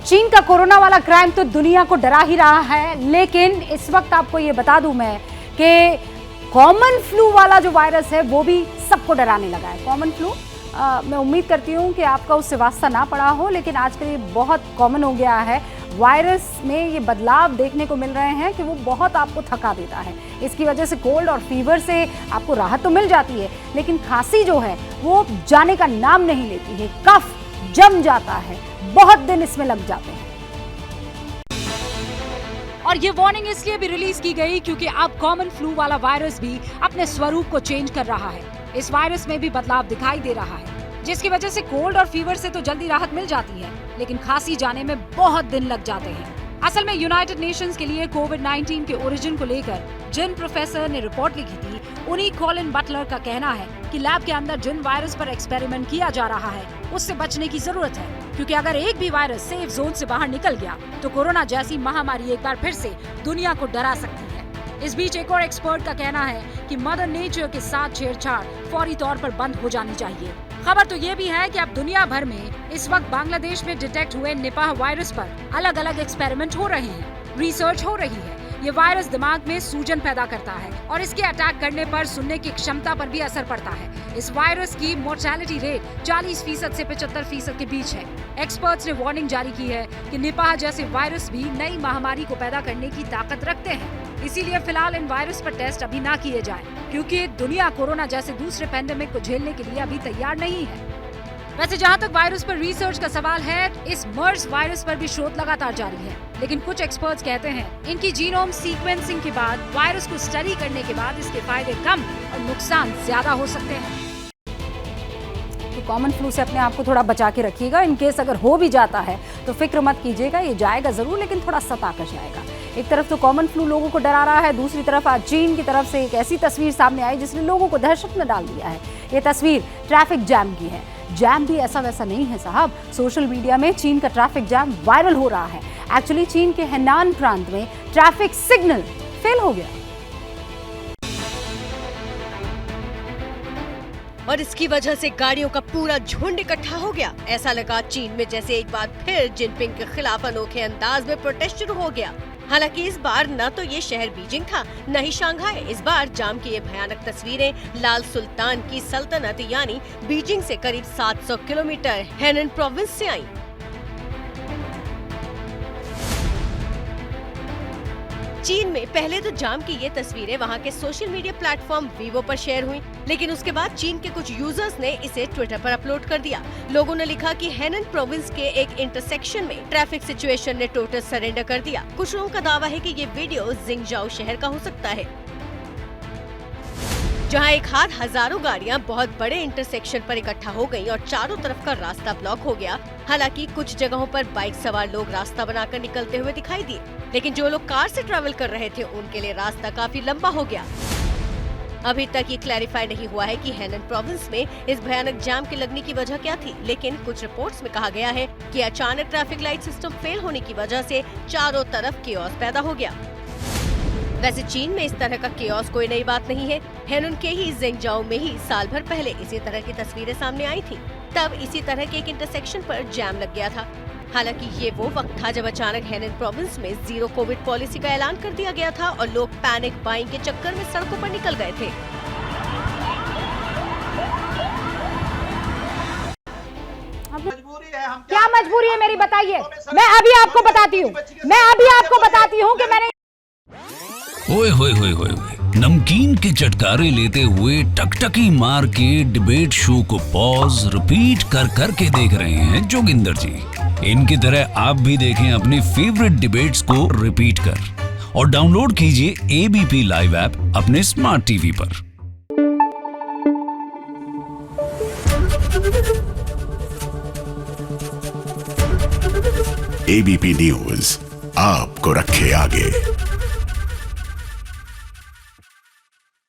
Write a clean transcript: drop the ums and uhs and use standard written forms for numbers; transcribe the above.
चीन का कोरोना वाला क्राइम तो दुनिया को डरा ही रहा है, लेकिन इस वक्त आपको ये बता दूं मैं कि कॉमन फ्लू वाला जो वायरस है वो भी सबको डराने लगा है। कॉमन फ्लू मैं उम्मीद करती हूँ कि आपका उससे वास्ता ना पड़ा हो, लेकिन आजकल ये बहुत कॉमन हो गया है। वायरस में ये बदलाव देखने को मिल रहे हैं कि वो बहुत आपको थका देता है। इसकी वजह से कोल्ड और फीवर से आपको राहत तो मिल जाती है, लेकिन खांसी जो है वो जाने का नाम नहीं लेती है। कफ जम जाता है, बहुत दिन इसमें लग जाते हैं। और ये वार्निंग इसलिए भी रिलीज की गई क्योंकि अब कॉमन फ्लू वाला वायरस भी अपने स्वरूप को चेंज कर रहा है। इस वायरस में भी बदलाव दिखाई दे रहा है, जिसकी वजह से कोल्ड और फीवर से तो जल्दी राहत मिल जाती है, लेकिन खांसी जाने में बहुत दिन लग जाते हैं। असल में यूनाइटेड नेशंस के लिए कोविड-19 के ओरिजिन को लेकर जिन प्रोफेसर ने रिपोर्ट लिखी थी, उन्हीं कॉलिन बटलर का कहना है कि लैब के अंदर जिन वायरस पर एक्सपेरिमेंट किया जा रहा है उससे बचने की जरूरत है, क्योंकि अगर एक भी वायरस सेफ जोन से बाहर निकल गया तो कोरोना जैसी महामारी एक बार फिर से दुनिया को डरा सकती है। इस बीच एक और एक्सपर्ट का कहना है कि मदर नेचर के साथ छेड़छाड़ फौरी तौर पर बंद हो जानी चाहिए। खबर तो ये भी है कि अब दुनिया भर में इस वक्त बांग्लादेश में डिटेक्ट हुए निपाह वायरस पर अलग अलग एक्सपेरिमेंट हो रहे हैं, रिसर्च हो रही है। ये वायरस दिमाग में सूजन पैदा करता है और इसके अटैक करने पर सुनने की क्षमता पर भी असर पड़ता है। इस वायरस की मोर्टेलिटी रेट 40% से 75% के बीच है। एक्सपर्ट्स ने वार्निंग जारी की है कि निपाह जैसे वायरस भी नई महामारी को पैदा करने की ताकत रखते हैं। इसीलिए फिलहाल इन वायरस पर टेस्ट अभी ना किए जाएं, क्योंकि दुनिया कोरोना जैसे दूसरे पैंडेमिक को झेलने के लिए अभी तैयार नहीं है। वैसे जहां तक वायरस पर रिसर्च का सवाल है, इस मर्स वायरस पर भी शोध लगातार जारी है, लेकिन कुछ एक्सपर्ट्स कहते हैं इनकी जीनोम सीक्वेंसिंग के बाद वायरस को स्टडी करने के बाद इसके फायदे कम और नुकसान ज्यादा हो सकते हैं। तो कॉमन फ्लू से अपने आप को थोड़ा बचा के रखिएगा। इन केस अगर हो भी जाता है तो फिक्र मत कीजिएगा, ये जाएगा जरूर, लेकिन थोड़ा सता कर जाएगा। एक तरफ तो कॉमन फ्लू लोगों को डरा रहा है, दूसरी तरफ आज चीन की तरफ से एक ऐसी तस्वीर सामने आई जिसने लोगों को दहशत में डाल दिया है। ये तस्वीर ट्रैफिक जैम की है। जैम भी ऐसा वैसा नहीं है साहब, सोशल मीडिया में चीन का ट्रैफिक जैम वायरल हो रहा है। एक्चुअली चीन के हेनान प्रांत में ट्रैफिक सिग्नल फेल हो गया और इसकी वजह से गाड़ियों का पूरा झुंड इकट्ठा हो गया। ऐसा लगा चीन में जैसे एक बार फिर जिनपिंग के खिलाफ अनोखे अंदाज में प्रोटेस्ट शुरू हो गया। हालांकि इस बार न तो ये शहर बीजिंग था, न ही शंघाई। इस बार जाम की ये भयानक तस्वीरें लाल सुल्तान की सल्तनत यानी बीजिंग से करीब 700 किलोमीटर हेनन प्रोविंस से आई। चीन में पहले तो जाम की ये तस्वीरें वहाँ के सोशल मीडिया प्लेटफॉर्म वीवो पर शेयर हुई, लेकिन उसके बाद चीन के कुछ यूजर्स ने इसे ट्विटर पर अपलोड कर दिया। लोगों ने लिखा कि हेनन प्रोविंस के एक इंटरसेक्शन में ट्रैफिक सिचुएशन ने टोटल सरेंडर कर दिया। कुछ लोगों का दावा है कि ये वीडियो जिंगजाओ शहर का हो सकता है, जहां एक हाथ हजारों गाड़ियां बहुत बड़े इंटरसेक्शन पर इकट्ठा हो गईं और चारों तरफ का रास्ता ब्लॉक हो गया। हालांकि कुछ जगहों पर बाइक सवार लोग रास्ता बनाकर निकलते हुए दिखाई दिए, लेकिन जो लोग कार से ट्रैवल कर रहे थे उनके लिए रास्ता काफी लंबा हो गया। अभी तक ये क्लैरिफाई नहीं हुआ है कि हेनन प्रोविंस में इस भयानक जाम के लगने की वजह क्या थी, लेकिन कुछ रिपोर्ट्स में कहा गया है कि अचानक ट्रैफिक लाइट सिस्टम फेल होने की वजह से चारों तरफ केओस पैदा हो गया। वैसे चीन में इस तरह का केओस कोई नई बात नहीं है। हेनन के ही जिंगजाओ में ही साल भर पहले इसी तरह की तस्वीरें सामने आई थी। तब इसी तरह के एक इंटरसेक्शन पर जैम लग गया था। हालांकि ये वो वक्त था जब अचानक हेनन प्रोविंस में जीरो कोविड पॉलिसी का ऐलान कर दिया गया था और लोग पैनिक बाइंग के चक्कर में सड़कों पर निकल गए थे। क्या मजबूरी है मेरी, बताइए। मैं अभी आपको बताती हूँ कि मैंने ओए होए होए होए नमकीन के चटकारे लेते हुए टकटकी मार के डिबेट शो को पॉज रिपीट कर कर के देख रहे हैं जोगिंदर जी। इनकी तरह आप भी देखें अपनी फेवरेट डिबेट्स को रिपीट कर और डाउनलोड कीजिए एबीपी लाइव ऐप अपने स्मार्ट टीवी पर। एबीपी न्यूज आपको रखे आगे।